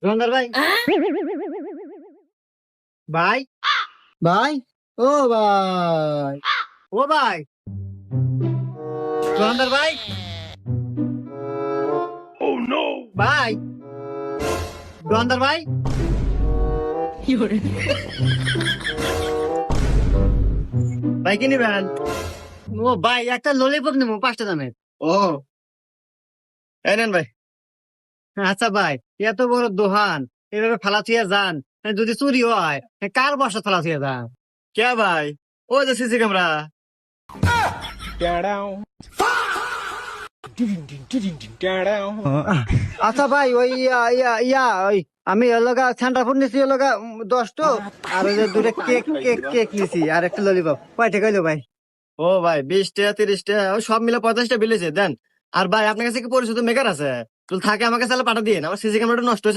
রঙ্গার ভাই ভাই ভাই ও ভাই ও ভাই রঙ্গার ভাই ভাই রঙ্গার ভাই ভাই কি নিবেন? ও ভাই একটা ললিপপ নেবো 5টা দামের। ও এই নেন ভাই। আচ্ছা ভাই, এত বড় দোকান এভাবে ফালা থুয়ে যান, যদি চুরি হয় কার বসা ফালা থুয়ে যান? কে ভাই? ও যে সিসি ক্যামেরা। আচ্ছা ভাই, ওই ইয়া ইয়া ইয়া ওই আমি এলাকা ঠান্ডা ফুড নিছি, এলাকা 10টো, আর ওই যে দুটো কেক কেক কেক নিছি, আর একটা ললিপপ। কয়টা কইলো ভাই? ও ভাই 20টা 30টা ওই সব মিলে 50টা বিলেছে দেন। আর ভাই আপনার কাছে কি পরিচিত মেকার আছে? তো থাকে আমার কাছে পাঠা দিয়ে, আমার সিসি ক্যামেরাটা নষ্ট হয়েছে।